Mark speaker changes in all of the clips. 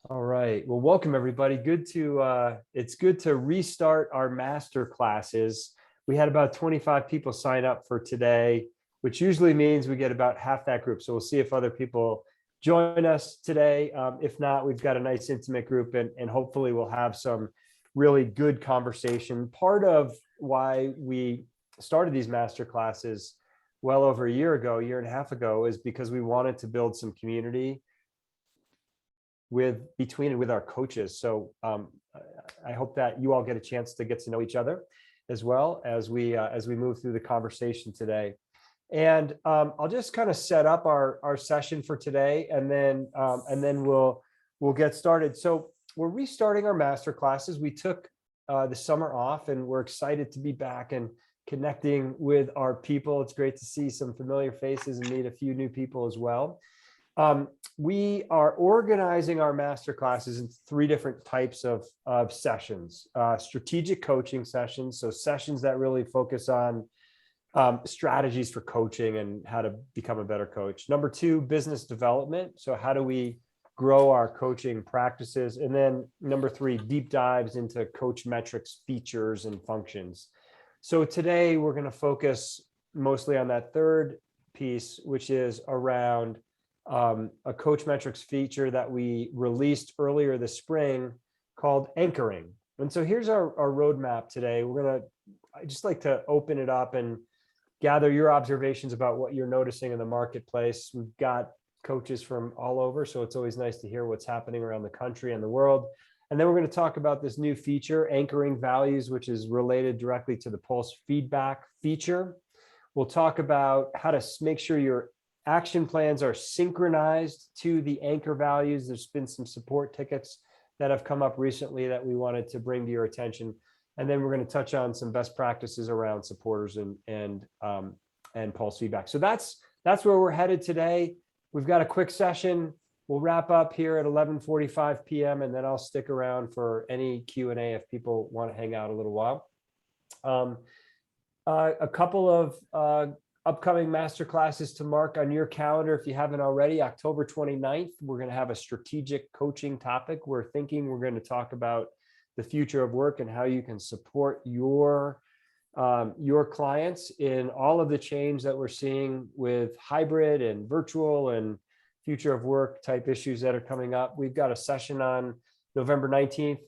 Speaker 1: All right. Well, welcome everybody. It's good to restart our master classes. We had about 25 people sign up for today, which usually means we get about half that group. So we'll see if other people join us today. If not, we've got a nice intimate group and hopefully we'll have some really good conversation. Part of why we started these master classes well over a year and a half ago, is because we wanted to build some community with our coaches. So I hope that you all get a chance to get to know each other as well as we move through the conversation today. And I'll just kind of set up our session for today, and then we'll get started. So we're restarting our master classes. We took the summer off, and we're excited to be back and connecting with our people. It's great to see some familiar faces and meet a few new people as well. We are organizing our master classes into three different types of sessions. Strategic coaching sessions, so sessions that really focus on strategies for coaching and how to become a better coach. Number two, business development. So how do we grow our coaching practices? And then number three, deep dives into Coachmetrix features and functions. So today we're going to focus mostly on that third piece, which is around a Coachmetrix feature that we released earlier this spring called anchoring. And so here's our roadmap today. I just like to open it up and gather your observations about what you're noticing in the marketplace. We've got coaches from all over, so it's always nice to hear what's happening around the country and the world. And then we're going to talk about this new feature, anchoring values, which is related directly to the pulse feedback feature. We'll talk about how to make sure your action plans are synchronized to the anchor values. There's been some support tickets that have come up recently that we wanted to bring to your attention. And then we're going to touch on some best practices around supporters and pulse feedback. So that's where we're headed today. We've got a quick session. We'll wrap up here at 11:45 p.m. and then I'll stick around for any Q&A if people want to hang out a little while. A couple of upcoming master classes to mark on your calendar if you haven't already. October 29th, we're going to have a strategic coaching topic. We're going to talk about the future of work and how you can support your clients in all of the change that we're seeing with hybrid and virtual and future of work type issues that are coming up. We've got a session on November 19th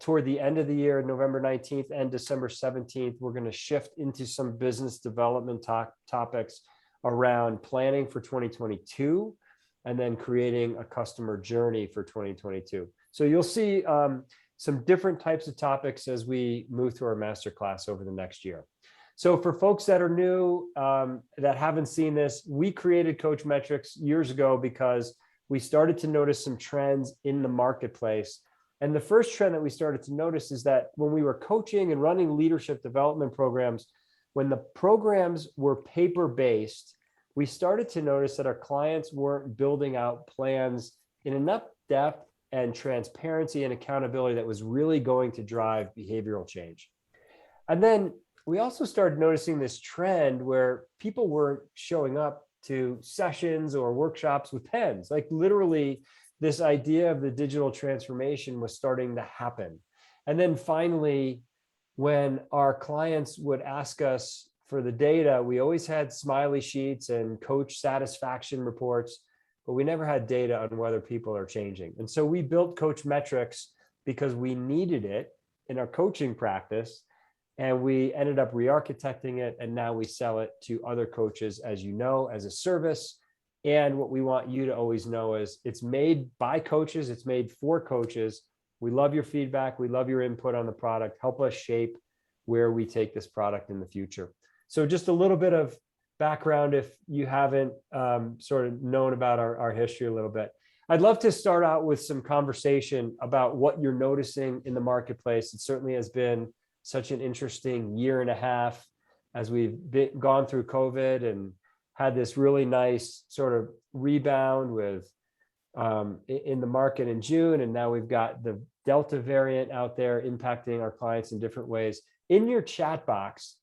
Speaker 1: toward the end of the year, November 19th and December 17th. We're going to shift into some business development topics around planning for 2022 and then creating a customer journey for 2022. So you'll see some different types of topics as we move through our masterclass over the next year. So for folks that are new, that haven't seen this, we created Coachmetrix years ago because we started to notice some trends in the marketplace. And the first trend that we started to notice is that when we were coaching and running leadership development programs, when the programs were paper-based, we started to notice that our clients weren't building out plans in enough depth and transparency and accountability that was really going to drive behavioral change. And then we also started noticing this trend where people weren't showing up to sessions or workshops with pens. Like literally, this idea of the digital transformation was starting to happen. And then finally, when our clients would ask us for the data, we always had smiley sheets and coach satisfaction reports, but we never had data on whether people are changing. And so we built Coachmetrix because we needed it in our coaching practice, and we ended up re-architecting it, and now we sell it to other coaches, as you know, as a service. And what we want you to always know is it's made by coaches, it's made for coaches. We love your feedback, we love your input on the product. Help us shape where we take this product in the future. So just a little bit of background if you haven't sort of known about our history a little bit. I'd love to start out with some conversation about what you're noticing in the marketplace. It certainly has been such an interesting year and a half as we've gone through COVID and had this really nice sort of rebound with in the market in June. And now we've got the Delta variant out there impacting our clients in different ways. In your chat box,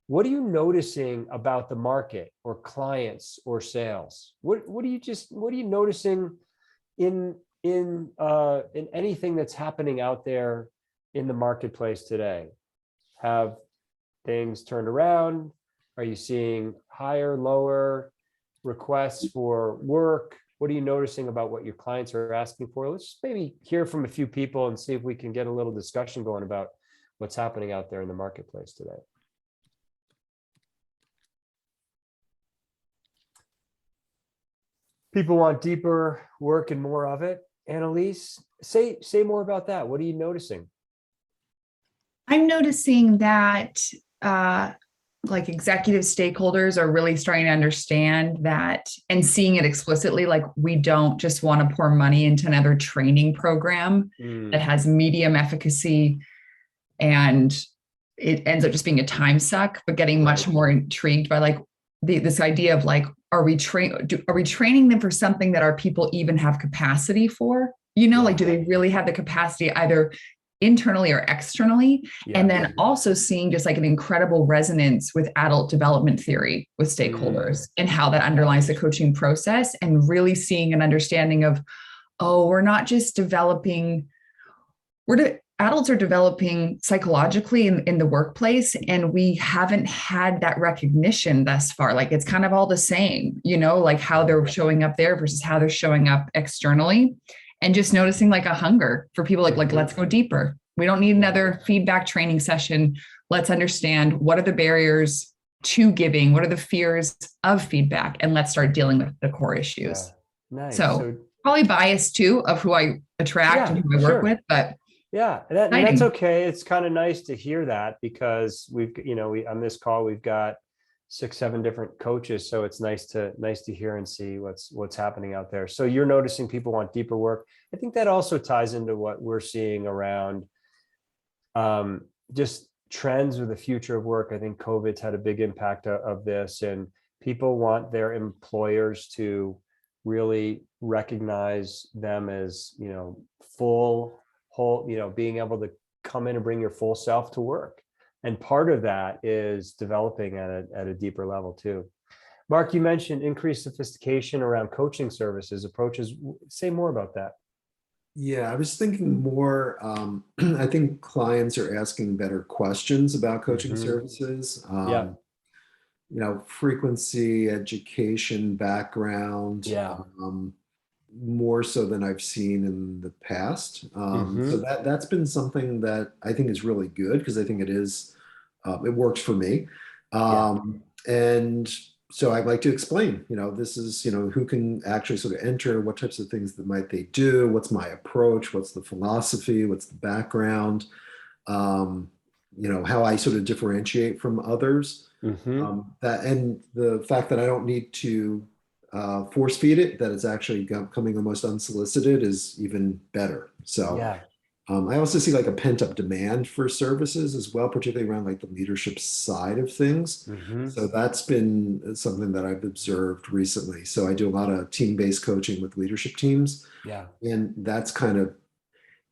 Speaker 1: what are you noticing about the market or clients or sales? What are you noticing in in anything that's happening out there in the marketplace today? Have things turned around? Are you seeing higher, lower requests for work? What are you noticing about what your clients are asking for? Let's maybe hear from a few people and see if we can get a little discussion going about what's happening out there in the marketplace today. People want deeper work and more of it. Annalise, say more about that. What are you noticing?
Speaker 2: I'm noticing that like executive stakeholders are really starting to understand that and seeing it explicitly. Like, we don't just want to pour money into another training program that has medium efficacy and it ends up just being a time suck, but getting much more intrigued by like this idea of like, are we training them for something that our people even have capacity for? You know, like, do they really have the capacity either internally or externally? And then also seeing just like an incredible resonance with adult development theory with stakeholders and how that underlies the coaching process, and really seeing an understanding of, oh, we're not just developing, adults are developing psychologically in the workplace, and we haven't had that recognition thus far. Like, it's kind of all the same, you know, like how they're showing up there versus how they're showing up externally. And just noticing like a hunger for people like let's go deeper. We don't need another feedback training session. Let's understand what are the barriers to giving, what are the fears of feedback, and let's start dealing with the core issues.
Speaker 1: Nice.
Speaker 2: So probably bias too of who I attract and who I work with, but
Speaker 1: and that's okay. It's kind of nice to hear that, because we've, on this call, we've got 6-7 different coaches. So it's nice to hear and see what's happening out there. So you're noticing people want deeper work. I think that also ties into what we're seeing around just trends or the future of work. I think COVID's had a big impact of this, and people want their employers to really recognize them as, full, whole, being able to come in and bring your full self to work. And part of that is developing at a deeper level too. Mark, you mentioned increased sophistication around coaching services, approaches. Say more about that.
Speaker 3: Yeah, I was thinking more, I think clients are asking better questions about coaching services. Frequency, education, background, more so than I've seen in the past. So that's been something that I think is really good, because I think it is, it works for me. And so I'd like to explain, this is, who can actually sort of enter, what types of things that might they do, what's my approach, what's the philosophy, what's the background, how I sort of differentiate from others. That, and the fact that I don't need to force feed it, that it's actually coming almost unsolicited, is even better. So I also see like a pent up demand for services as well, particularly around like the leadership side of things. So that's been something that I've observed recently. So I do a lot of team-based coaching with leadership teams. And that's kind of,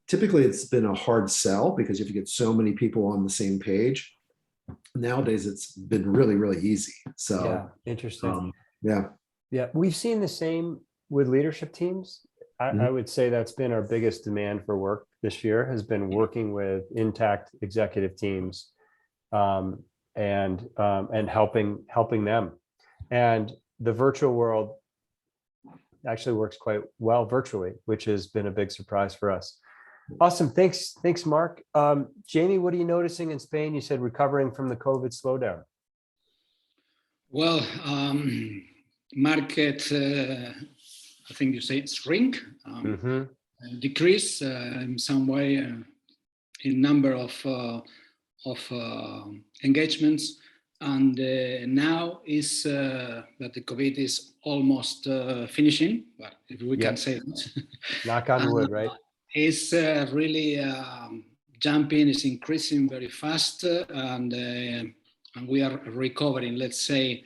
Speaker 3: typically it's been a hard sell, because if you get so many people on the same page, nowadays it's been really, really easy. So
Speaker 1: interesting.
Speaker 3: We've
Speaker 1: seen the same with leadership teams. I would say that's been our biggest demand for work this year, has been working with intact executive teams and helping them. And the virtual world actually works quite well virtually, which has been a big surprise for us. Awesome. Thanks, Mark. Jamie, what are you noticing in Spain? You said recovering from the COVID slowdown.
Speaker 4: Well, market, I think you say shrink, decrease in some way in number of engagements, and now is that the COVID is almost finishing, but if we can say that.
Speaker 1: Knock on wood, right?
Speaker 4: It's really jumping, is increasing very fast, and we are recovering, let's say,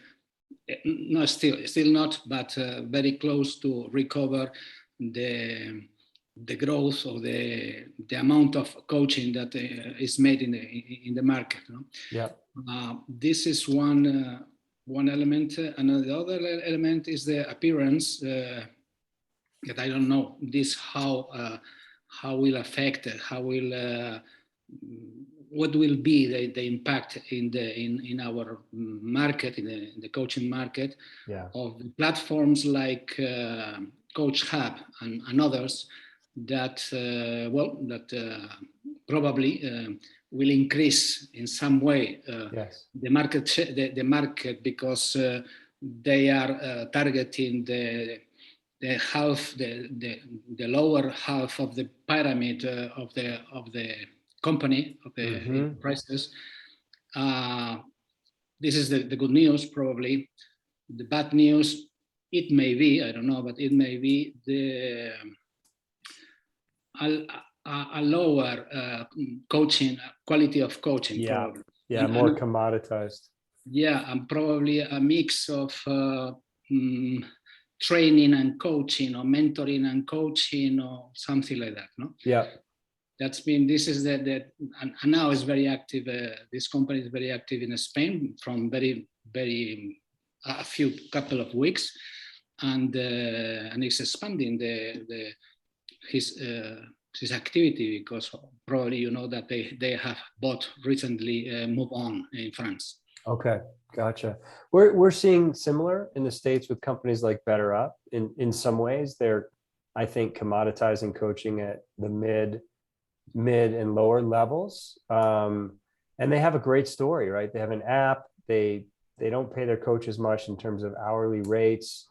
Speaker 4: no, still not, but very close to recover the growth of the amount of coaching that is made in the market. No? This is one element, and the other element is the appearance. that I don't know this how will affect it, what will be the impact in our market, in the coaching market, of the platforms like Coach Hub and others that probably will increase in some way the market because they are targeting the lower half of the pyramid of the company, of the prices. This is the good news, probably. The bad news, it may be, I don't know, but it may be a lower coaching, quality of coaching. Probably.
Speaker 1: More commoditized.
Speaker 4: And probably a mix of training and coaching, or mentoring and coaching, or something like that. No. That's been, this is and now it's very active. This company is very active in Spain from very a couple of weeks, and it's expanding his activity, because probably you know that they have bought recently Move On in France.
Speaker 1: Okay, gotcha. We're seeing similar in the States with companies like Better Up. In some ways, they're, I think, commoditizing coaching at the mid and lower levels. And they have a great story, right? They have an app. They don't pay their coaches much in terms of hourly rates.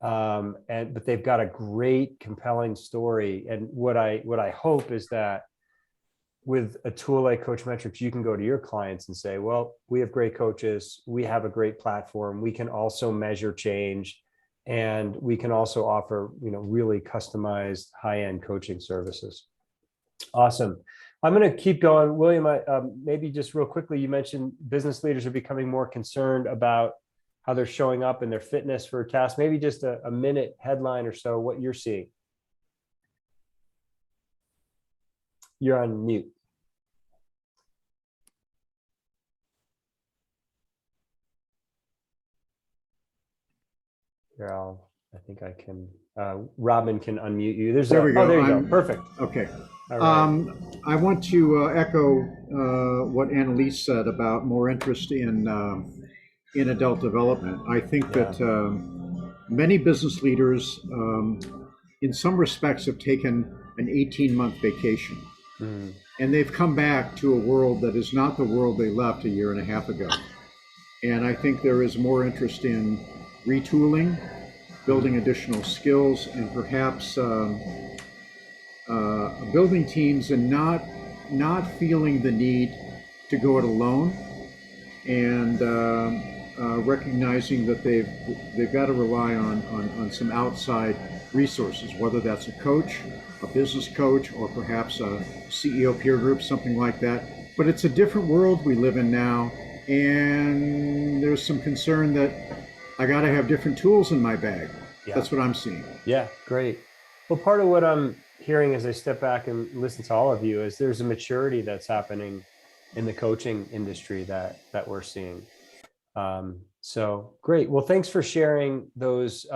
Speaker 1: But they've got a great, compelling story. And what I hope is that with a tool like Coachmetrix, you can go to your clients and say, well, we have great coaches. We have a great platform. We can also measure change, and we can also offer, really customized high-end coaching services. Awesome. I'm going to keep going. William, maybe just real quickly, you mentioned business leaders are becoming more concerned about how they're showing up in their fitness for a task. Maybe just a minute headline or so, what you're seeing. You're on mute. Here, I think I can, Robin can unmute you.
Speaker 5: There we go.
Speaker 1: Oh, there you go. Perfect.
Speaker 5: Okay.
Speaker 1: All right.
Speaker 5: I want to echo what Annalise said about more interest in adult development. I think that many business leaders, in some respects, have taken an 18-month vacation. And they've come back to a world that is not the world they left a year and a half ago. And I think there is more interest in retooling, building additional skills, and perhaps building teams and not feeling the need to go it alone, and recognizing that they've got to rely on some outside resources, whether that's a coach, a business coach, or perhaps a CEO peer group, something like that. But it's a different world we live in now, and there's some concern that I got to have different tools in my bag. That's what I'm seeing.
Speaker 1: Yeah, great. Well, part of what I'm hearing as I step back and listen to all of you is there's a maturity that's happening in the coaching industry that we're seeing. So great. Well, thanks for sharing those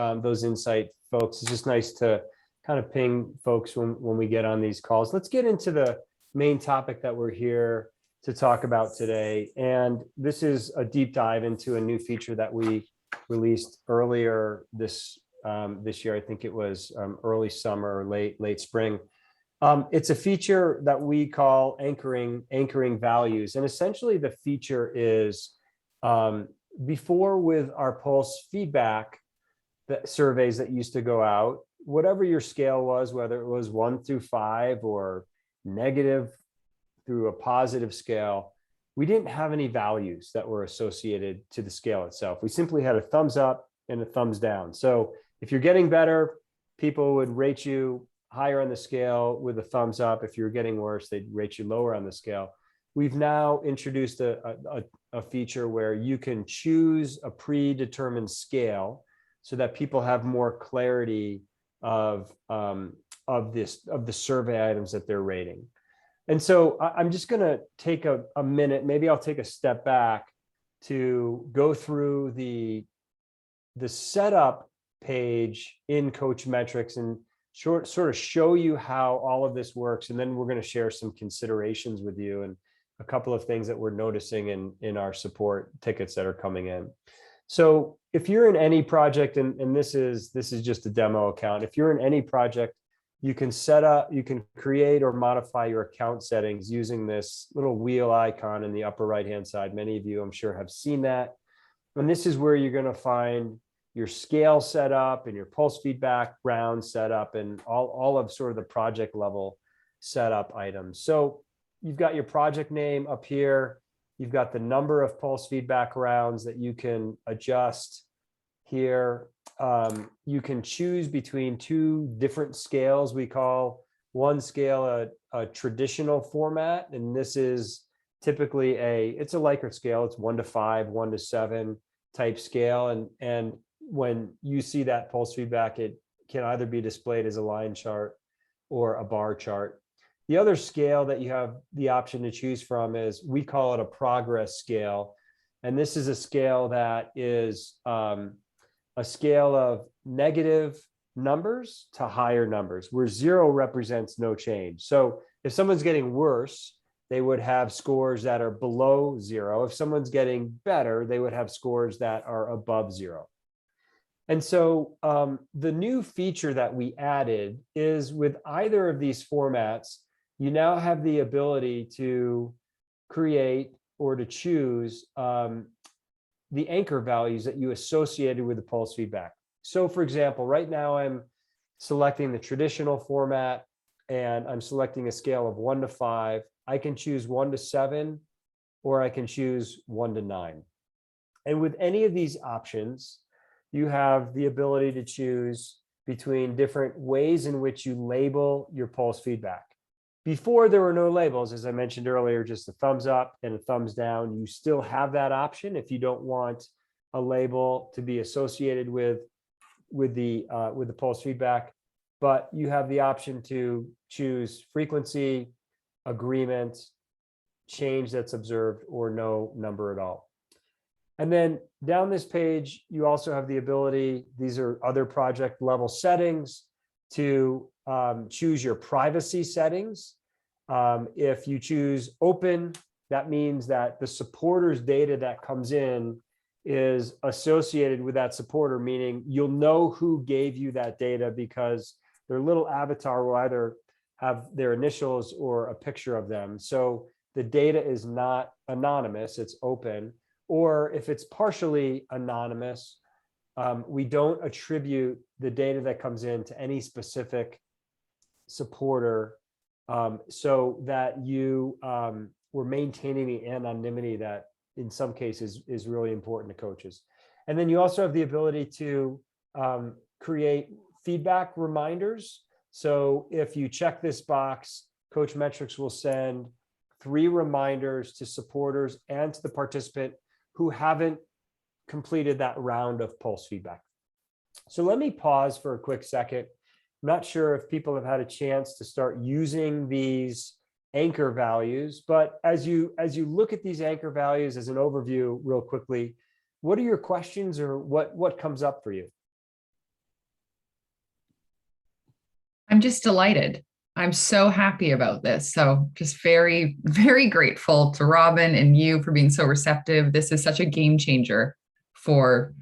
Speaker 1: insights, folks. It's just nice to kind of ping folks when we get on these calls. Let's get into the main topic that we're here to talk about today. And this is a deep dive into a new feature that we released earlier this year. I think it was early summer or late spring. It's a feature that we call anchoring values. And essentially the feature is before, with our Pulse feedback surveys that used to go out, whatever your scale was, whether it was 1 through 5 or negative through a positive scale, we didn't have any values that were associated to the scale itself. We simply had a thumbs up and a thumbs down. So if you're getting better, people would rate you higher on the scale with a thumbs up. If you're getting worse, they'd rate you lower on the scale. We've now introduced a feature where you can choose a predetermined scale so that people have more clarity of the survey items that they're rating. And so I'm just going to take a minute, maybe I'll take a step back to go through the setup page in Coachmetrix and sort of show you how all of this works. And then we're going to share some considerations with you and a couple of things that we're noticing in our support tickets that are coming in. So if you're in any project, and this is just a demo account, if you're in any project, you can create or modify your account settings using this little wheel icon in the upper right-hand side. Many of you, I'm sure, have seen that. And this is where you're going to find your scale setup and your pulse feedback round setup and all of sort of the project level setup items. So you've got your project name up here. You've got the number of pulse feedback rounds that you can adjust here. You can choose between two different scales. We call one scale a traditional format, and this is typically it's a Likert scale. It's 1 to 5, 1 to 7 type scale. And when you see that pulse feedback, it can either be displayed as a line chart or a bar chart. The other scale that you have the option to choose from is, we call it a progress scale. And this is a scale that is a scale of negative numbers to higher numbers, where 0 represents no change. So if someone's getting worse, they would have scores that are below 0. If someone's getting better, they would have scores that are above 0. And so the new feature that we added is, with either of these formats, you now have the ability to create or to choose the anchor values that you associated with the pulse feedback. So for example, right now I'm selecting the traditional format and I'm selecting a scale of 1 to 5. I can choose 1 to 7, or I can choose 1 to 9. And with any of these options, you have the ability to choose between different ways in which you label your pulse feedback. Before, there were no labels, as I mentioned earlier, just a thumbs up and a thumbs down. You still have that option if you don't want a label to be associated with the pulse feedback, but you have the option to choose frequency, agreement, change that's observed, or no number at all. And then down this page, you also have the ability, these are other project level settings, to choose your privacy settings. If you choose open, that means that the supporter's data that comes in is associated with that supporter, meaning you'll know who gave you that data because their little avatar will either have their initials or a picture of them. So the data is not anonymous, it's open. Or if it's partially anonymous, we don't attribute the data that comes in to any specific supporter, so that we're maintaining the anonymity that in some cases is really important to coaches. And then you also have the ability to create feedback reminders. So if you check this box, Coachmetrix will send 3 reminders to supporters and to the participant who haven't completed that round of pulse feedback. So let me pause for a quick second. I'm not sure if people have had a chance to start using these anchor values, but as you look at these anchor values as an overview real quickly, what are your questions, or what comes up for you?
Speaker 2: I'm just delighted. I'm so happy about this. So just very, very grateful to Robin and you for being so receptive. This is such a game changer for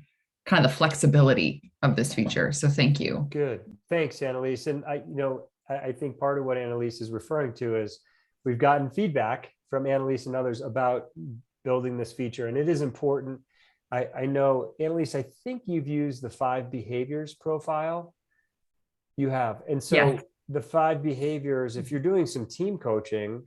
Speaker 2: kind of the flexibility of this feature. So thank you.
Speaker 1: Good. Thanks, Annalise. And I think part of what Annalise is referring to is we've gotten feedback from Annalise and others about building this feature, and it is important. I know, Annalise, I think you've used the 5 behaviors profile. You have. And so
Speaker 2: Yeah.
Speaker 1: The 5 behaviors, if you're doing some team coaching,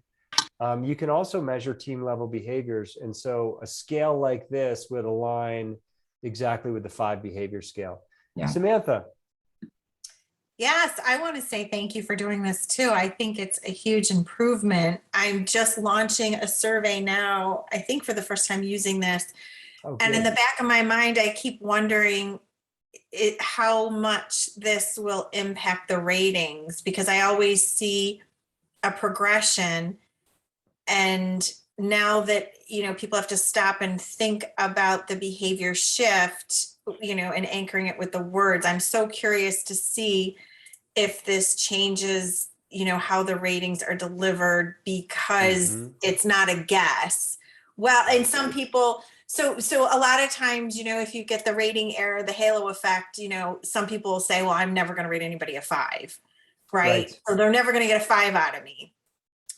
Speaker 1: you can also measure team level behaviors. And so a scale like this would align exactly with the 5 behavior scale.
Speaker 2: Yeah.
Speaker 1: Samantha.
Speaker 6: Yes, I want to say thank you for doing this too. I think it's a huge improvement. I'm just launching a survey now, I think for the first time using this.
Speaker 1: Oh,
Speaker 6: and in
Speaker 1: good.
Speaker 6: the back of my mind, I keep wondering how much this will impact the ratings, because I always see a progression. And now that, people have to stop and think about the behavior shift, and anchoring it with the words, I'm so curious to see if this changes, how the ratings are delivered because it's not a guess. Well, and some people, so a lot of times, if you get the rating error, the halo effect, some people will say, well, I'm never going to rate anybody a 5, right? So they're never going to get a 5 out of me.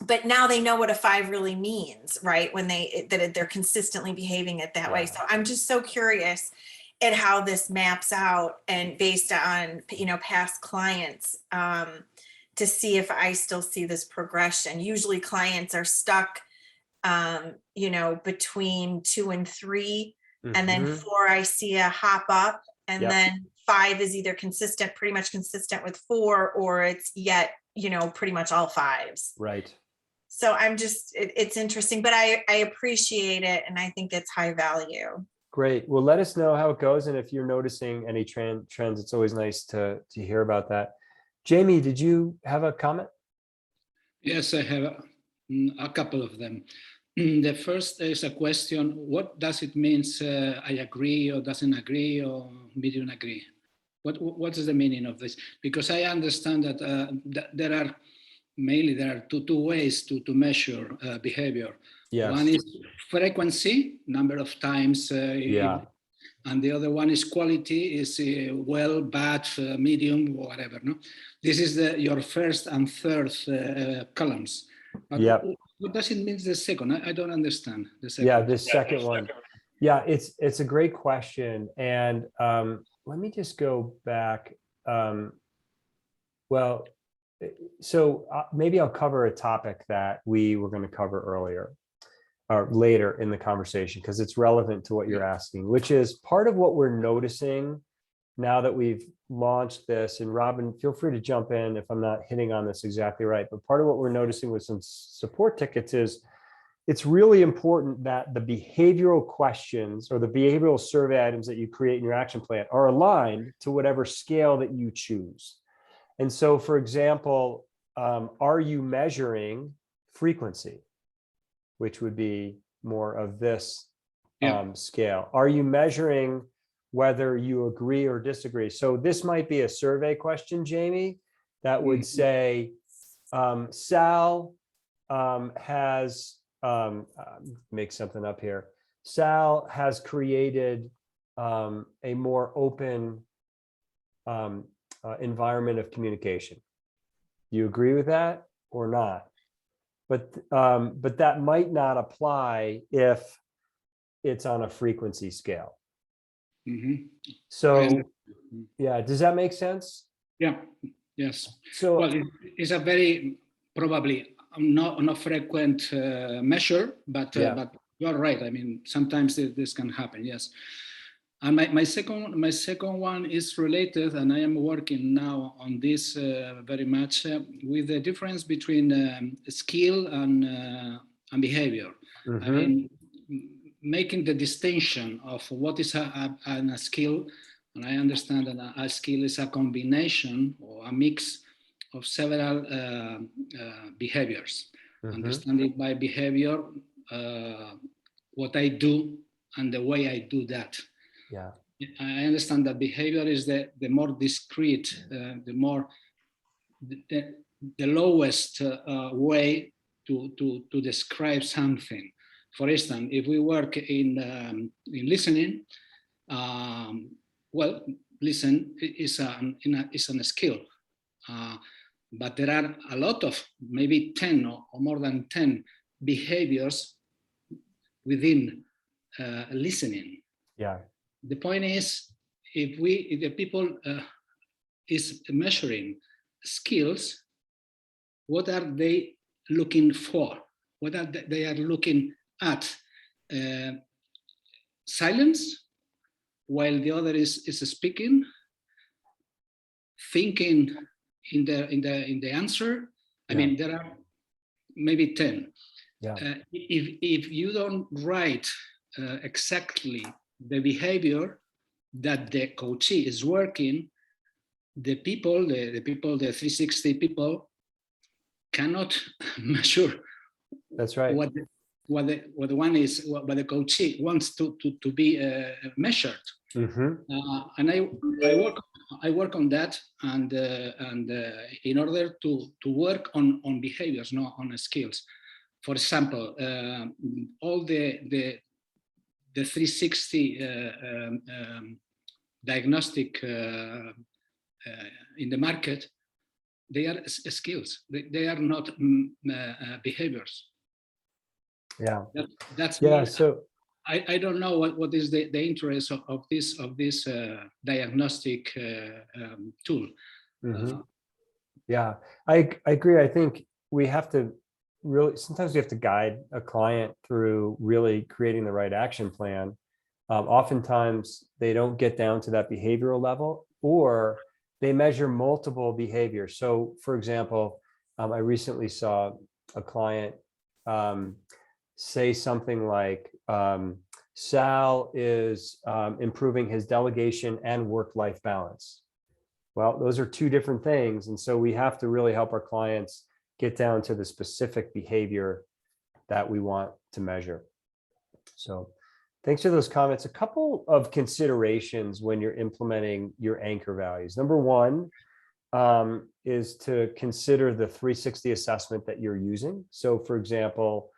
Speaker 6: But now they know what a 5 really means, right? When they're consistently behaving it that way. So I'm just so curious at how this maps out, and based on, past clients, to see if I still see this progression. Usually clients are stuck, between 2 and 3, and then 4, I see a hop up, and then 5 is either pretty much consistent with 4, or it's yet, pretty much all 5s.
Speaker 1: Right.
Speaker 6: So I'm just, it's interesting, but I appreciate it, and I think it's high value.
Speaker 1: Great. Well, let us know how it goes, and if you're noticing any trends, it's always nice to hear about that. Jamie, did you have a comment?
Speaker 4: Yes, I have a couple of them. The first is a question: what does it mean? I agree, or doesn't agree, or medium agree? What is the meaning of this? Because I understand that there are two ways to measure behavior.
Speaker 1: Yes.
Speaker 4: One is frequency, number of times, and the other one is quality, is well, bad, medium, or whatever. No, this is your first and third columns. But what does it mean the second? I don't understand the second.
Speaker 1: Yeah, the second one. Yeah, it's a great question, and let me just go back. Well, so maybe I'll cover a topic that we were going to cover earlier or later in the conversation, because it's relevant to what you're asking, which is part of what we're noticing now that we've launched this. And Robin, feel free to jump in if I'm not hitting on this exactly right. But part of what we're noticing with some support tickets is it's really important that the behavioral questions or the behavioral survey items that you create in your action plan are aligned to whatever scale that you choose. And so, for example, are you measuring frequency, which would be more of this scale? Are you measuring whether you agree or disagree? So this might be a survey question, Jamie, that would say, Sal has, make something up here. Sal has created a more open environment of communication. Do you agree with that or not? But that might not apply if it's on a frequency scale. So, yeah, does that make sense?
Speaker 4: Yeah. Yes.
Speaker 1: So,
Speaker 4: well, it's a very probably not frequent measure, but you're right. I mean, sometimes this can happen. Yes. And my second one is related, and I am working now on this very much with the difference between skill and behavior. I mean, making the distinction of what is a skill, and I understand that a skill is a combination or a mix of several behaviors. Understanding by behavior what I do and the way I do that.
Speaker 1: Yeah,
Speaker 4: I understand that behavior is the more discrete, the lowest way to describe something. For instance, if we work in listening, well, listen is a skill, but there are a lot of maybe 10 or more than 10 behaviors within listening.
Speaker 1: Yeah.
Speaker 4: The point is, if the people is measuring skills, what are they looking for? What are they are looking at? Silence, while the other is speaking, thinking in the answer. I mean, there are maybe 10. Yeah. If you don't write exactly the behavior that the coachee is working, the 360 people cannot measure.
Speaker 1: That's right.
Speaker 4: What the coachee wants to be measured. And I work I work on that, and in order to work on behaviors, not on skills. For example, all the 360 diagnostic in the market, they are skills. They are not behaviors.
Speaker 1: Yeah.
Speaker 4: That's
Speaker 1: Yeah.
Speaker 4: me.
Speaker 1: So
Speaker 4: I don't know what is the interest of this diagnostic tool.
Speaker 1: Yeah, I agree. I think we have to really, sometimes we have to guide a client through really creating the right action plan. Oftentimes they don't get down to that behavioral level, or they measure multiple behaviors. So for example, I recently saw a client say something like, Sal is improving his delegation and work-life balance. Well, those are two different things. And so we have to really help our clients get down to the specific behavior that we want to measure. So thanks for those comments. A couple of considerations when you're implementing your anchor values. Number one is to consider the 360 assessment that you're using. So for example,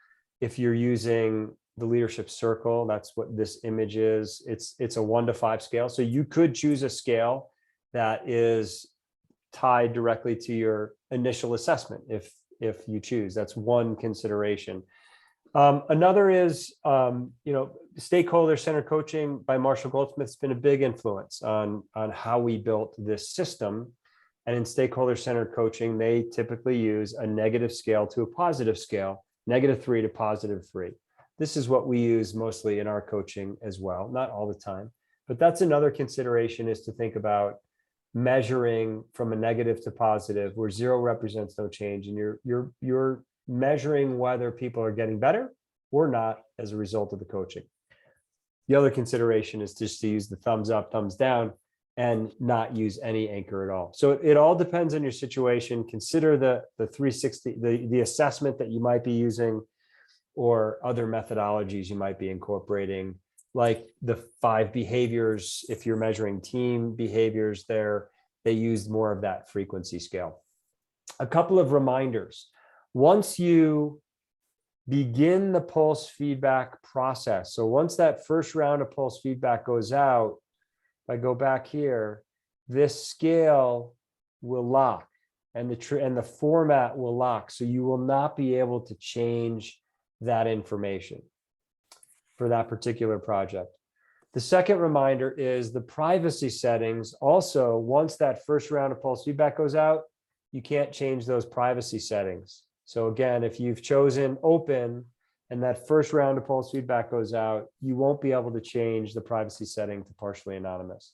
Speaker 1: if you're using the leadership circle, that's what this image is. It's a 1 to 5 scale. So you could choose a scale that is tied directly to your initial assessment if you choose. That's one consideration. Another is, stakeholder-centered coaching by Marshall Goldsmith has been a big influence on how we built this system. And in stakeholder-centered coaching, they typically use a negative scale to a positive scale, -3 to +3. This is what we use mostly in our coaching as well, not all the time, but that's another consideration, is to think about measuring from a negative to positive, where 0 represents no change, and you're measuring whether people are getting better or not as a result of the coaching. The other consideration is just to use the thumbs up, thumbs down, and not use any anchor at all. So it all depends on your situation. Consider the 360, the assessment that you might be using, or other methodologies you might be incorporating, like the 5 behaviors. If you're measuring team behaviors there, they use more of that frequency scale. A couple of reminders. Once you begin the pulse feedback process, so once that first round of pulse feedback goes out, if I go back here, this scale will lock, and the format will lock. So you will not be able to change that information for that particular project. The second reminder is the privacy settings. Also, once that first round of pulse feedback goes out, you can't change those privacy settings. So again, if you've chosen open and that first round of pulse feedback goes out, you won't be able to change the privacy setting to partially anonymous.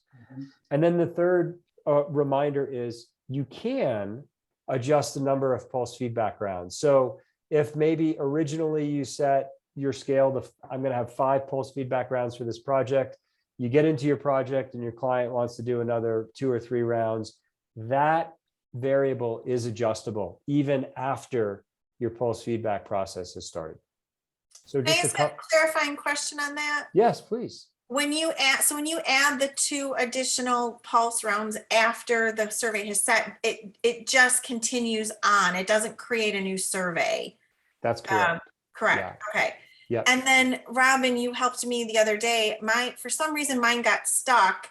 Speaker 1: And then the third reminder is you can adjust the number of pulse feedback rounds. So if maybe originally you set your scale to, I'm going to have 5 pulse feedback rounds for this project, you get into your project and your client wants to do another 2 or 3 rounds, that variable is adjustable even after your pulse feedback process has started. So
Speaker 6: Can I
Speaker 1: just
Speaker 6: ask a clarifying question on that?
Speaker 1: Yes, please.
Speaker 6: When you add the 2 additional pulse rounds after the survey has set, it just continues on. It doesn't create a new survey.
Speaker 1: That's correct.
Speaker 6: Correct.
Speaker 1: Yeah.
Speaker 6: Okay.
Speaker 1: Yeah.
Speaker 6: And then Robin, you helped me the other day. For some reason, mine got stuck.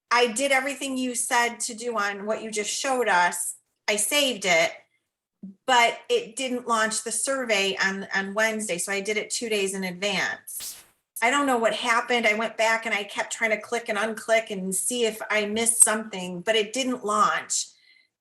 Speaker 6: I did everything you said to do on what you just showed us. I saved it, but it didn't launch the survey on Wednesday. So I did it 2 days in advance. I don't know what happened. I went back and I kept trying to click and unclick and see if I missed something, but it didn't launch.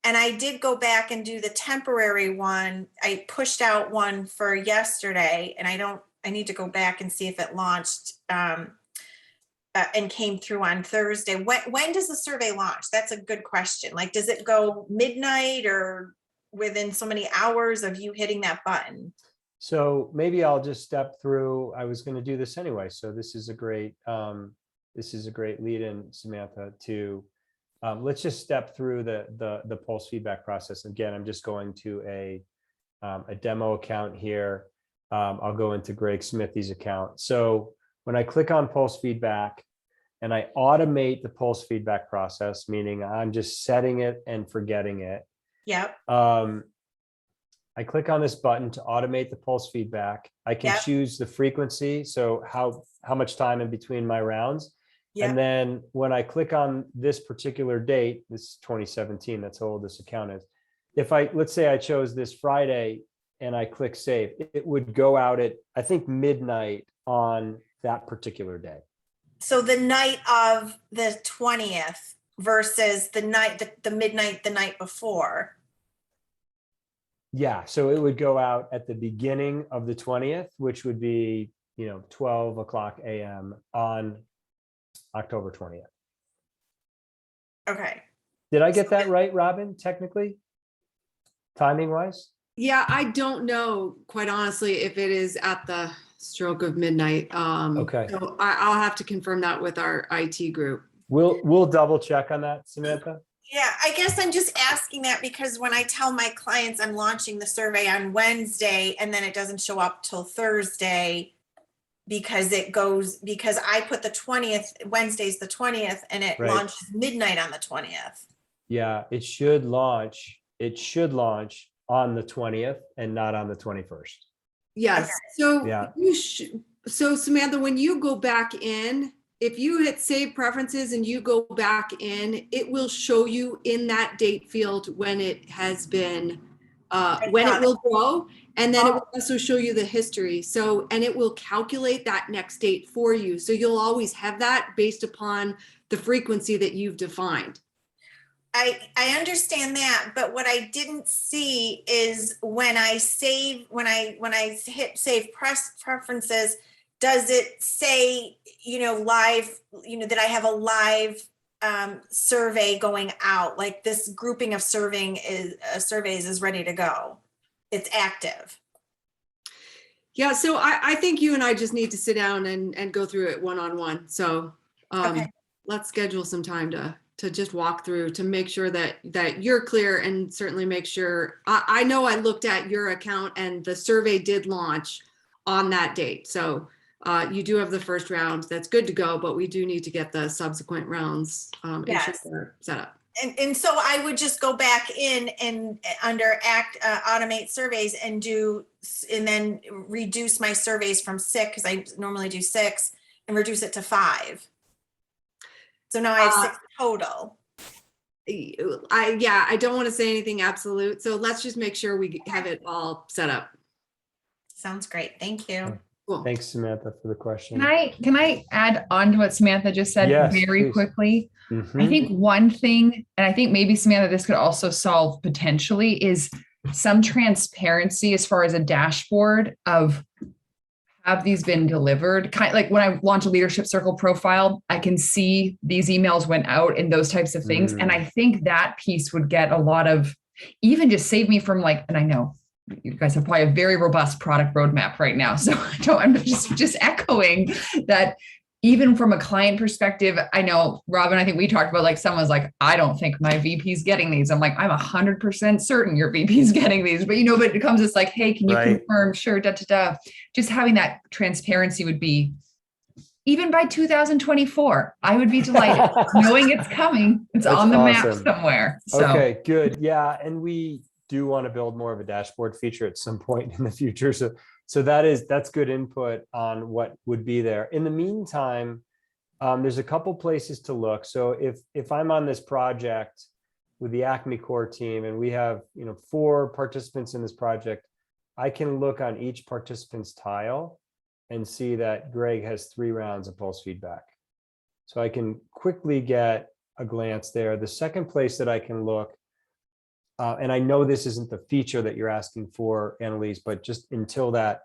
Speaker 6: And I did go back and do the temporary one. I pushed out one for yesterday, and I need to go back and see if it launched and came through on Thursday. When does the survey launch? That's a good question. Like, does it go midnight or within so many hours of you hitting that button?
Speaker 1: So maybe I'll just step through. I was going to do this anyway, so this is a great lead in, Samantha, to let's just step through the pulse feedback process. Again, I'm just going to a demo account here. I'll go into Greg Smithy's account. So when I click on pulse feedback, and I automate the pulse feedback process, meaning I'm just setting it and forgetting it.
Speaker 6: Yep.
Speaker 1: I click on this button to automate the pulse feedback. I can
Speaker 6: Yep.
Speaker 1: choose the frequency, so how much time in between my rounds.
Speaker 6: Yep.
Speaker 1: And then when I click on this particular date, this is 2017, that's how old this account is. If let's say I chose this Friday and I click save, it would go out at, I think, midnight on that particular day.
Speaker 6: So the night of the 20th versus the midnight the night before.
Speaker 1: Yeah, so it would go out at the beginning of the 20th, which would be, 12 o'clock a.m. on October 20th.
Speaker 6: Okay.
Speaker 1: Did I get that right, Robin, technically? Timing wise?
Speaker 7: Yeah, I don't know, quite honestly, if it is at the stroke of midnight.
Speaker 1: Okay.
Speaker 7: So I'll have to confirm that with our IT group.
Speaker 1: We'll double check on that, Samantha.
Speaker 6: Yeah, I guess I'm just asking that because when I tell my clients I'm launching the survey on Wednesday and then it doesn't show up till Thursday because I put the 20th, Wednesday's the 20th, and it
Speaker 1: Right.
Speaker 6: launches midnight on the 20th.
Speaker 1: Yeah, it should launch on the 20th and not on the 21st.
Speaker 7: Yes.
Speaker 6: Okay.
Speaker 7: So
Speaker 1: Yeah.
Speaker 7: So Samantha, when you go back in, if you hit save preferences and you go back in, it will show you in that date field when it has been, when it will go. And then it will also show you the history. So, and it will calculate that next date for you. So you'll always have that based upon the frequency that you've defined.
Speaker 6: I understand that, but what I didn't see is when I hit save preferences, does it say, live, that I have a live survey going out, like this grouping of surveys is ready to go. It's active.
Speaker 7: Yeah, so I think you and I just need to sit down and go through it one-on-one. So
Speaker 6: Okay.
Speaker 7: let's schedule some time to just walk through to make sure that you're clear, and certainly make sure, I know I looked at your account and the survey did launch on that date. So you do have the first round, that's good to go, but we do need to get the subsequent rounds
Speaker 6: Yes.
Speaker 7: set up.
Speaker 6: And so I would just go back in and under automate surveys and then reduce my surveys from 6, because I normally do 6, and reduce it to 5. So now I have 6 total.
Speaker 7: I don't want to say anything absolute. So let's just make sure we have it all set up.
Speaker 6: Sounds great. Thank you.
Speaker 7: Cool.
Speaker 1: Thanks, Samantha, for the question.
Speaker 2: Can I add on to what Samantha just said
Speaker 1: Yes,
Speaker 2: very
Speaker 1: please.
Speaker 2: quickly?
Speaker 1: Mhm.
Speaker 2: I think one thing, and I think maybe Samantha, this could also solve potentially, is some transparency as far as a dashboard of have these been delivered? Kind of like when I launch a leadership circle profile, I can see these emails went out and those types of things. And I think that piece would get a lot of, even just save me from and I know you guys have probably a very robust product roadmap right now. So I'm just echoing that. Even from a client perspective, I know, Robin, I think we talked about someone's I don't think my VP's getting these. I'm like, I'm 100% certain your VP's getting these, but but it becomes this hey, can you confirm? Sure, Just having that transparency would be, even by 2024, I would be delighted knowing it's coming. It's
Speaker 1: That's
Speaker 2: on the
Speaker 1: awesome.
Speaker 2: map somewhere. So.
Speaker 1: Okay, good. Yeah, and we do want to build more of a dashboard feature at some point in the future. So that's good input on what would be there. In the meantime, there's a couple places to look. So if I'm on this project with the Acme Core team and we have 4 participants in this project, I can look on each participant's tile and see that Greg has 3 rounds of pulse feedback. So I can quickly get a glance there. The second place that I can look, and I know this isn't the feature that you're asking for, Annalise, but just until that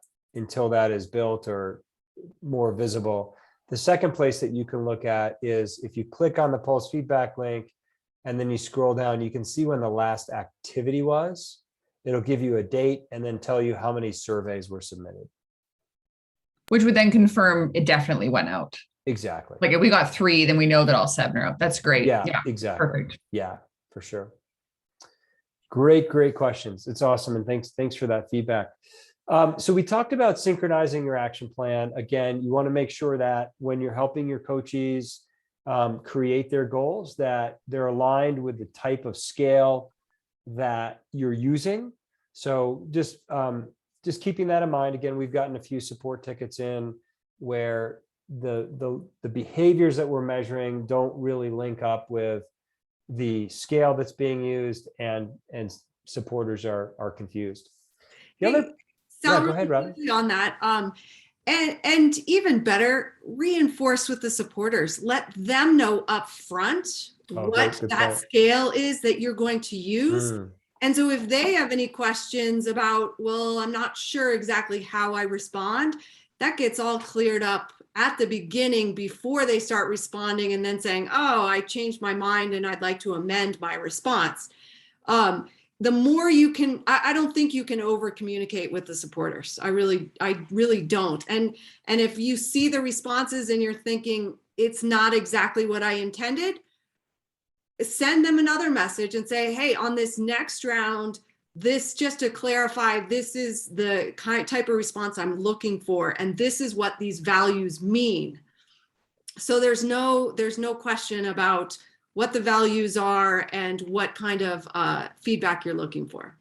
Speaker 1: is built or more visible, the second place that you can look at is if you click on the pulse feedback link and then you scroll down, you can see when the last activity was. It'll give you a date and then tell you how many surveys were submitted.
Speaker 2: Which would then confirm it definitely went out.
Speaker 1: Exactly.
Speaker 2: If we got 3, then we know that all 7 are out. That's great.
Speaker 1: Yeah, exactly.
Speaker 2: Perfect.
Speaker 1: Yeah, for sure. Great questions. It's awesome. And thanks for that feedback. So we talked about synchronizing your action plan. Again, you want to make sure that when you're helping your coaches create their goals, that they're aligned with the type of scale that you're using. So just keeping that in mind. Again, we've gotten a few support tickets in where the behaviors that we're measuring don't really link up with the scale that's being used, and supporters are confused. The other,
Speaker 7: Sal,
Speaker 1: go ahead, Robin.
Speaker 7: on that, and even better, reinforce with the supporters. Let them know up front what that scale is that you're going to use. And so if they have any questions about, well, I'm not sure exactly how I respond, that gets all cleared up at the beginning before they start responding and then saying, oh, I changed my mind and I'd like to amend my response. The more you can, I don't think you can over communicate with the supporters. I really don't. And if you see the responses and you're thinking it's not exactly what I intended, send them another message and say, hey, on this next round, this, just to clarify, this is the type of response I'm looking for, and this is what these values mean. So there's no question about what the values are and what kind of feedback you're looking for.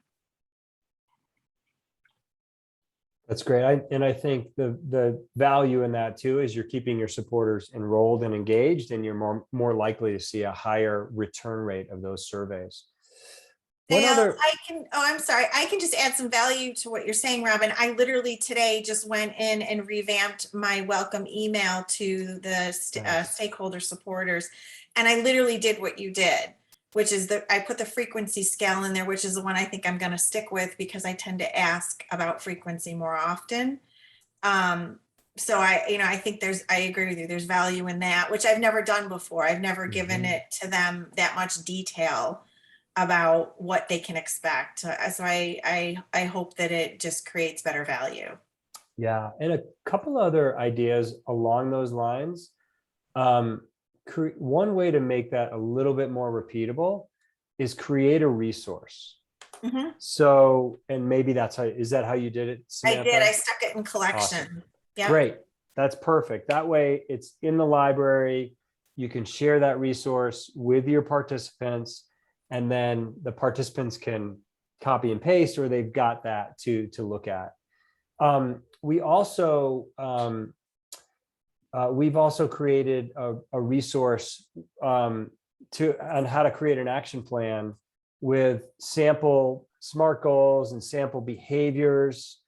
Speaker 1: That's great. I think the value in that too is you're keeping your supporters enrolled and engaged, and you're more likely to see a higher return rate of those surveys.
Speaker 6: Dale, I'm sorry. I can just add some value to what you're saying, Robin. I literally today just went in and revamped my welcome email to the stakeholder supporters. And I literally did what you did, which is I put the frequency scale in there, which is the one I think I'm going to stick with because I tend to ask about frequency more often. So I think I agree with you. There's value in that, which I've never done before. I've never given it to them that much detail about what they can expect. So I hope that it just creates better value.
Speaker 1: Yeah, and a couple other ideas along those lines. One way to make that a little bit more repeatable is create a resource.
Speaker 6: Mm-hmm.
Speaker 1: So, and maybe is that how you did it, Samantha?
Speaker 6: I did. I stuck it in collection.
Speaker 1: Awesome.
Speaker 6: Yeah.
Speaker 1: Great. That's perfect. That way it's in the library. You can share that resource with your participants, and then the participants can copy and paste, or they've got that to look at. We've also created a resource on how to create an action plan with sample SMART goals and sample behaviors,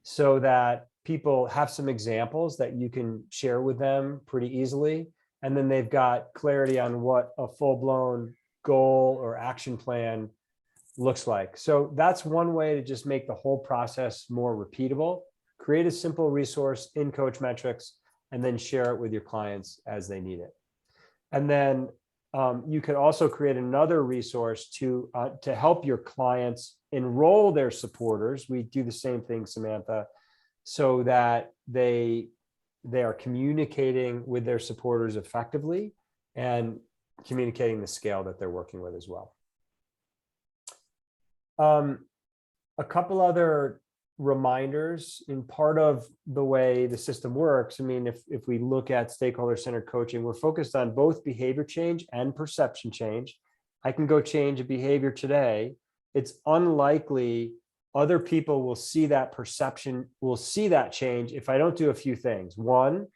Speaker 1: so that people have some examples that you can share with them pretty easily. And then they've got clarity on what a full-blown goal or action plan looks like. So that's one way to just make the whole process more repeatable. Create a simple resource in Coachmetrix and then share it with your clients as they need it. And then you could also create another resource to help your clients enroll their supporters. We do the same thing, Samantha, so that they are communicating with their supporters effectively and communicating the scale that they're working with as well. A couple other reminders in part of the way the system works. I mean, if we look at stakeholder-centered coaching, we're focused on both behavior change and perception change. I can go change a behavior today. It's unlikely other people will see that perception, will see that change if I don't do a few things. One,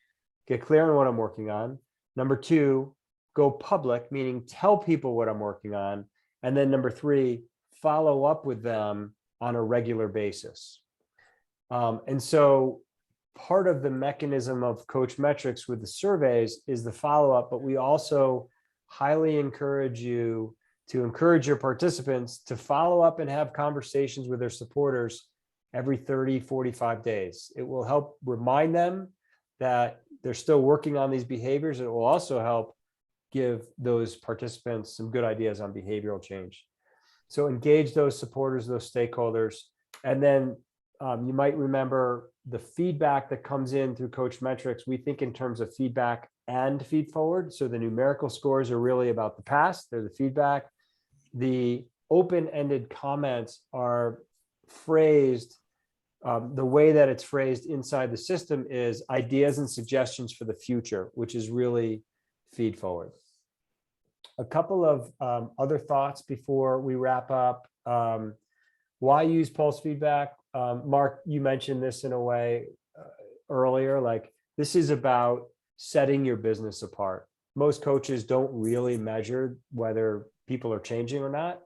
Speaker 1: get clear on what I'm working on. Number two, go public, meaning tell people what I'm working on. And then number three, follow up with them on a regular basis. And so part of the mechanism of Coachmetrix with the surveys is the follow-up, but we also highly encourage you to encourage your participants to follow up and have conversations with their supporters every 30, 45 days. It will help remind them that they're still working on these behaviors. It will also help give those participants some good ideas on behavioral change. So engage those supporters, those stakeholders, and then you might remember the feedback that comes in through Coachmetrix. We think in terms of feedback and feed forward. So the numerical scores are really about the past. They're the feedback. The open-ended comments are phrased, the way that it's phrased inside the system is ideas and suggestions for the future, which is really feed forward. A couple of other thoughts before we wrap up. Why use pulse feedback? Mark, you mentioned this in a way earlier, like this is about setting your business apart. Most coaches don't really measure whether people are changing or not.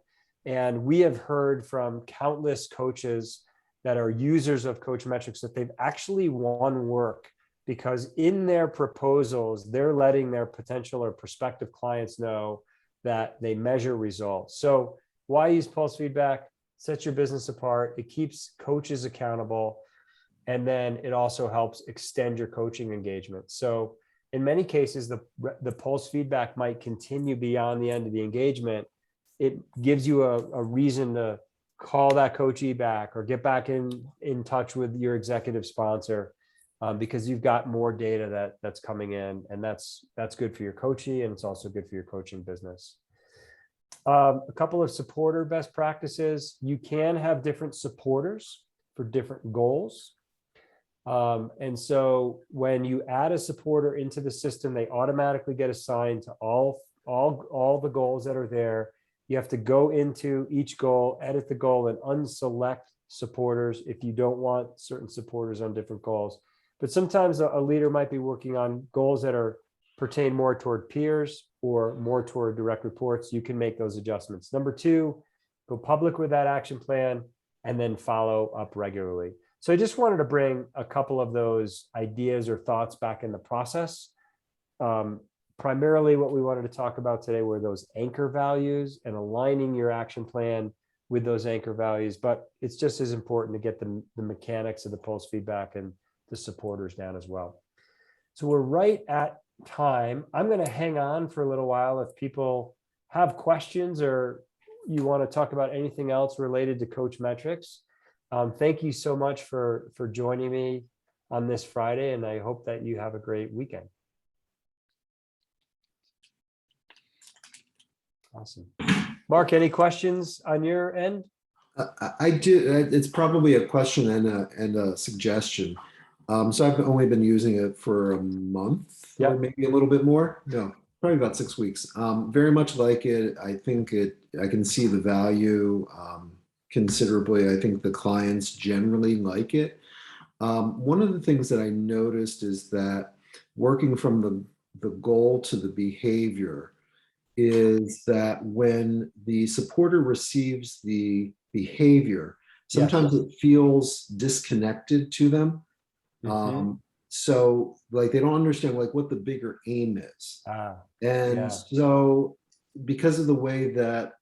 Speaker 1: And we have heard from countless coaches that are users of Coachmetrix that they've actually won work because in their proposals, they're letting their potential or prospective clients know that they measure results. So why use pulse feedback? Set your business apart. It keeps coaches accountable. And then it also helps extend your coaching engagement. So in many cases, the pulse feedback might continue beyond the end of the engagement. It gives you a reason to call that coachee back or get back in touch with your executive sponsor because you've got more data that's coming in, and that's good for your coachee, and it's also good for your coaching business. A couple of supporter best practices. You can have different supporters for different goals. And so when you add a supporter into the system, they automatically get assigned to all the goals that are there. You have to go into each goal, edit the goal, and unselect supporters if you don't want certain supporters on different goals. But sometimes a leader might be working on goals that pertain more toward peers or more toward direct reports. You can make those adjustments. Number 2, go public with that action plan and then follow up regularly. So I just wanted to bring a couple of those ideas or thoughts back in the process. Primarily what we wanted to talk about today were those anchor values and aligning your action plan with those anchor values, but it's just as important to get the mechanics of the pulse feedback and the supporters down as well. So we're right at time. I'm going to hang on for a little while if people have questions or you want to talk about anything else related to Coachmetrix. Thank you so much for joining me on this Friday, and I hope that you have a great weekend. Awesome. Mark, any questions on your end?
Speaker 3: I do. It's probably a question and a suggestion. So I've only been using it for a month or maybe a little bit more. No, probably about 6 weeks. Very much like it. I think I can see the value considerably. I think the clients generally like it. One of the things that I noticed is that working from the goal to the behavior is that when the supporter receives the behavior, sometimes it feels disconnected to them. So like they don't understand like what the bigger aim is. So because of the way that,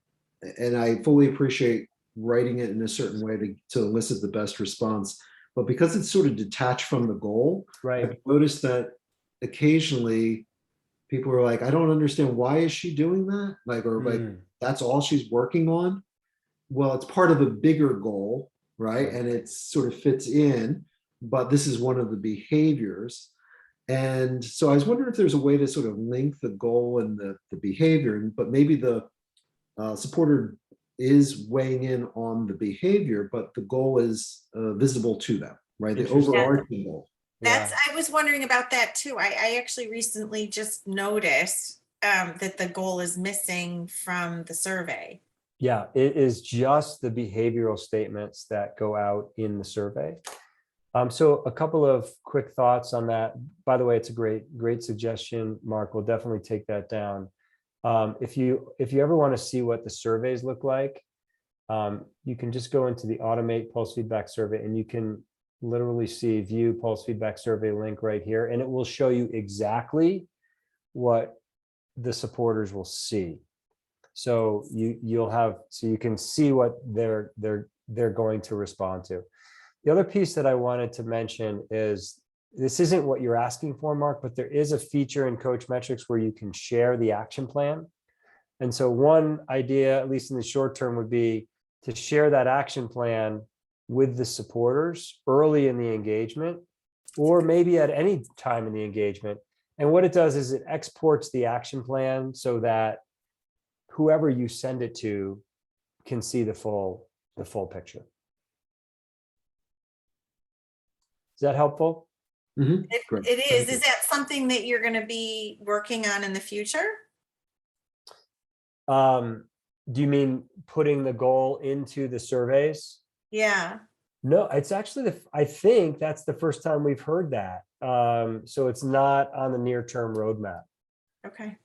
Speaker 3: and I fully appreciate writing it in a certain way to elicit the best response, but because it's sort of detached from the goal, I've noticed that occasionally people are like, I don't understand, why is she doing that? Like, or like, that's all she's working on. Well, it's part of a bigger goal, right? And it sort of fits in, but this is one of the behaviors. And so I was wondering if there's a way to sort of link the goal and the behavior, but maybe the supporter is weighing in on the behavior, but the goal is visible to them, right? The overarching goal.
Speaker 6: I was wondering about that too. I actually recently just noticed that the goal is missing from the survey.
Speaker 1: Yeah, it is just the behavioral statements that go out in the survey. So a couple of quick thoughts on that. By the way, it's a great suggestion, Mark. We'll definitely take that down. If you ever want to see what the surveys look like, you can just go into the Automate Pulse Feedback Survey, and you can literally see View Pulse Feedback Survey link right here, and it will show you exactly what the supporters will see. So you can see what they're going to respond to. The other piece that I wanted to mention is, this isn't what you're asking for, Mark, but there is a feature in Coachmetrix where you can share the action plan. And so one idea, at least in the short term, would be to share that action plan with the supporters early in the engagement, or maybe at any time in the engagement. And what it does is it exports the action plan so that whoever you send it to can see the full picture. Is that helpful?
Speaker 3: Mhm.
Speaker 6: It,
Speaker 3: Great.
Speaker 6: it is.
Speaker 3: Thank you.
Speaker 6: Is that something that you're going to be working on in the future?
Speaker 1: Do you mean putting the goal into the surveys?
Speaker 6: Yeah.
Speaker 1: No, it's actually I think that's the first time we've heard that. So it's not on the near-term roadmap.
Speaker 6: Okay.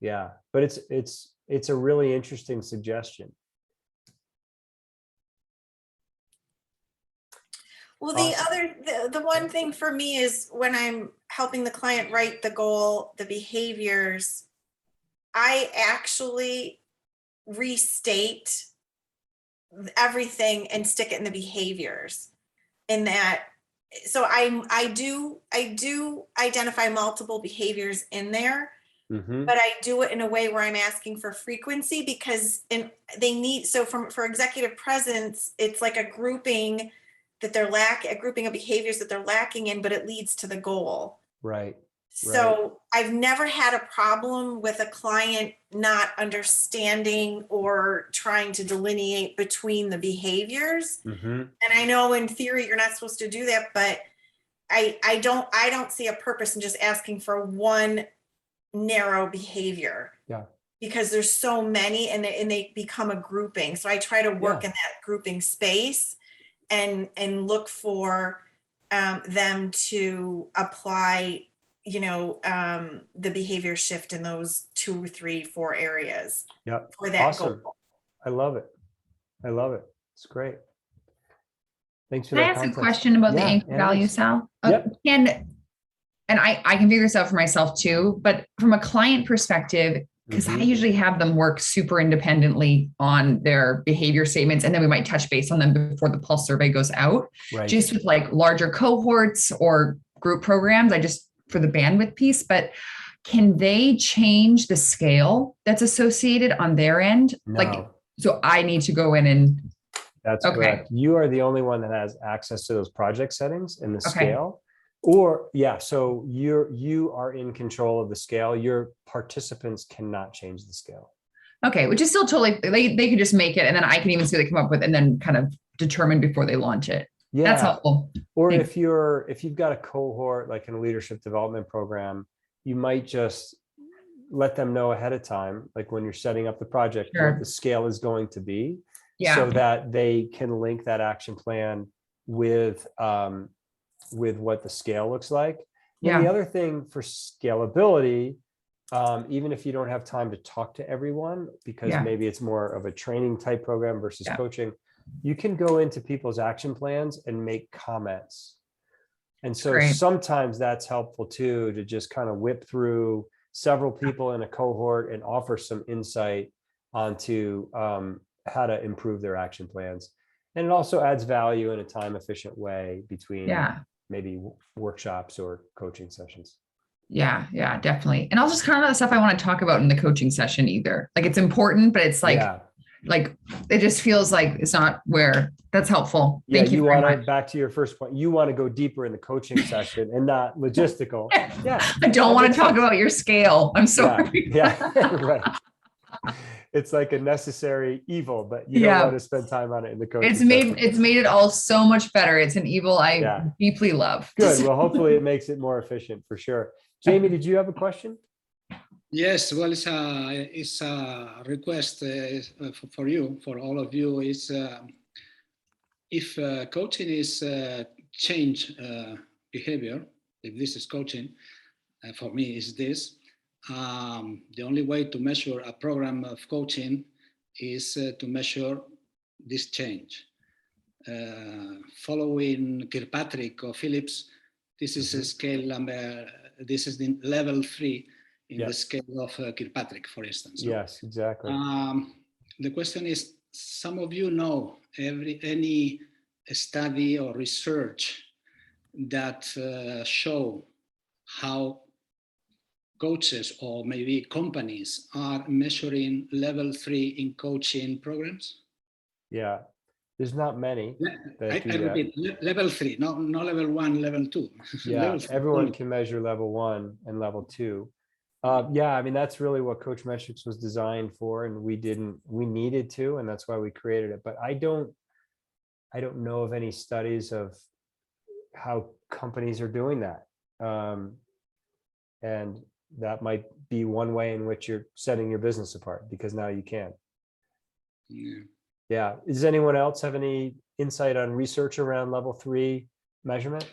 Speaker 1: Yeah, but it's a really interesting suggestion.
Speaker 6: Well,
Speaker 1: Awesome.
Speaker 6: the one thing for me is when I'm helping the client write the goal, the behaviors, I actually restate everything and stick it in the behaviors. In that, so I do identify multiple behaviors in there,
Speaker 1: Mm-hmm.
Speaker 6: but I do it in a way where I'm asking for frequency because they need, so for executive presence, it's like a grouping that a grouping of behaviors that they're lacking in, but it leads to the goal.
Speaker 1: Right.
Speaker 6: So I've never had a problem with a client not understanding or trying to delineate between the behaviors.
Speaker 1: Mm-hmm.
Speaker 6: And I know in theory you're not supposed to do that, but I don't see a purpose in just asking for one narrow behavior.
Speaker 1: Yeah.
Speaker 6: Because there's so many and they become a grouping. So I try to work
Speaker 1: Yeah.
Speaker 6: in that grouping space and look for them to apply, the behavior shift in those 2, 3, 4 areas.
Speaker 1: Yep.
Speaker 6: For that
Speaker 1: Awesome.
Speaker 6: goal.
Speaker 1: I love it. I love it. It's great. Thanks for
Speaker 2: Can I
Speaker 1: that
Speaker 2: ask a
Speaker 1: context.
Speaker 2: question about the
Speaker 1: Yeah,
Speaker 2: anchor value,
Speaker 1: Annalise.
Speaker 2: Sal?
Speaker 1: Yep.
Speaker 2: And I can figure this out for myself too, but from a client perspective, because I
Speaker 1: Mhm.
Speaker 2: usually have them work super independently on their behavior statements, and then we might touch base on them before the pulse survey goes out.
Speaker 1: Right.
Speaker 2: Just with like larger cohorts or group programs, I just for the bandwidth piece, but can they change the scale that's associated on their end? Like,
Speaker 1: No.
Speaker 2: so I need to go in and
Speaker 1: That's
Speaker 2: Okay.
Speaker 1: correct. You are the only one that has access to those project settings and the
Speaker 2: Okay.
Speaker 1: scale. Or yeah, so you are in control of the scale. Your participants cannot change the scale.
Speaker 2: Okay, which is still totally, they could just make it and then I can even see what they come up with and then kind of determine before they launch it.
Speaker 1: Yeah.
Speaker 2: That's helpful.
Speaker 1: Or
Speaker 2: Thanks.
Speaker 1: if you've got a cohort like in a leadership development program, you might just let them know ahead of time, like when you're setting up the project,
Speaker 2: Sure.
Speaker 1: what the scale is going to be,
Speaker 2: Yeah.
Speaker 1: so that they can link that action plan with what the scale looks like. And the
Speaker 2: Yeah.
Speaker 1: other thing for scalability, even if you don't have time to talk to everyone, because
Speaker 2: Yeah.
Speaker 1: maybe it's more of a training type program versus
Speaker 2: Yeah.
Speaker 1: coaching, you can go into people's action plans and make comments. And so
Speaker 2: Great.
Speaker 1: sometimes that's helpful too, to just kind of whip through several people in a cohort and offer some insight onto how to improve their action plans. And it also adds value in a time efficient way between
Speaker 2: Yeah.
Speaker 1: maybe workshops or coaching sessions.
Speaker 2: Yeah. Yeah, definitely. And also just kind of the stuff I want to talk about in the coaching session either. Like it's important, but it's like,
Speaker 1: Yeah.
Speaker 2: like it just feels like it's not where that's helpful.
Speaker 1: Yeah,
Speaker 2: Thank you
Speaker 1: you
Speaker 2: very
Speaker 1: want to,
Speaker 2: much.
Speaker 1: back to your first point, you want to go deeper in the coaching session and not logistical. Yeah.
Speaker 2: I don't
Speaker 1: that
Speaker 2: want to
Speaker 1: makes
Speaker 2: talk
Speaker 1: sense.
Speaker 2: about your scale. I'm sorry.
Speaker 1: Yeah. Right. It's like a necessary evil, but you don't
Speaker 2: Yeah.
Speaker 1: want to spend time on it in the coaching
Speaker 2: It's
Speaker 1: session.
Speaker 2: made it all so much better. It's an evil I
Speaker 1: Yeah.
Speaker 2: deeply love.
Speaker 1: Good. Well, hopefully it makes it more efficient for sure. Jamie, did you have a question?
Speaker 4: Yes, well, it's a request for you, for all of you, is if coaching is change behavior, if this is coaching, for me is this, the only way to measure a program of coaching is to measure this change. Following Kirkpatrick or Phillips, this is a scale number, this is the level 3 in the scale of Kirkpatrick, for instance.
Speaker 1: Yes, exactly.
Speaker 4: The question is, some of you know any study or research that show how coaches or maybe companies are measuring level 3 in coaching programs?
Speaker 1: Yeah, there's not many that
Speaker 4: I
Speaker 1: do that.
Speaker 4: repeat, level 3, no level 1, level 2.
Speaker 1: Yeah,
Speaker 4: Level 3
Speaker 1: everyone
Speaker 4: only.
Speaker 1: can measure level 1 and level 2. Yeah, I mean, that's really what Coachmetrix was designed for, and we needed to, and that's why we created it. But I don't know of any studies of how companies are doing that. And that might be one way in which you're setting your business apart, because now you can.
Speaker 4: Yeah.
Speaker 1: Yeah. Does anyone else have any insight on research around level 3 measurement?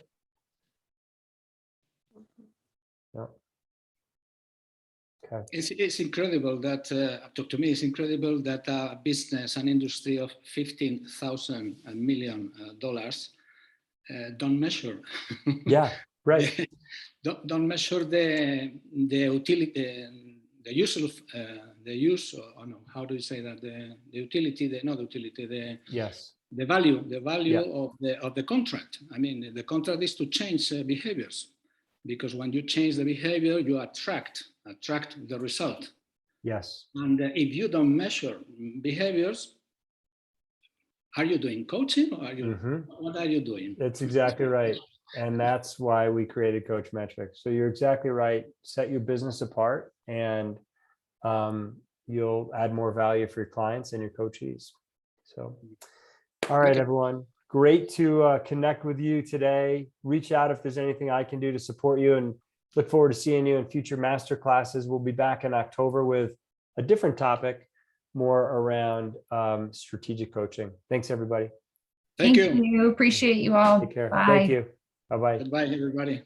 Speaker 1: No. Okay.
Speaker 4: It's incredible that, to me, it's incredible that a business, an industry of $15,000 million don't measure.
Speaker 1: Yeah, right.
Speaker 4: don't measure the utility, the use of the use. Or no, how do you say that? The utility, not utility.
Speaker 1: Yes.
Speaker 4: The value
Speaker 1: Yeah.
Speaker 4: of the contract. I mean, the contract is to change behaviors, because when you change the behavior, you attract the result.
Speaker 1: Yes.
Speaker 4: And if you don't measure behaviors, are you doing coaching, or are you what are you doing?
Speaker 1: That's exactly right. And that's why we created Coachmetrix. So you're exactly right. Set your business apart, and you'll add more value for your clients and your coachees. So, all right, everyone. Great to connect with you today. Reach out if there's anything I can do to support you, and look forward to seeing you in future masterclasses. We'll be back in October with a different topic, more around strategic coaching. Thanks, everybody.
Speaker 4: Thank you.
Speaker 2: Appreciate you all.
Speaker 1: Take care.
Speaker 2: Bye.
Speaker 1: Thank you. Bye-bye.
Speaker 4: Goodbye, everybody.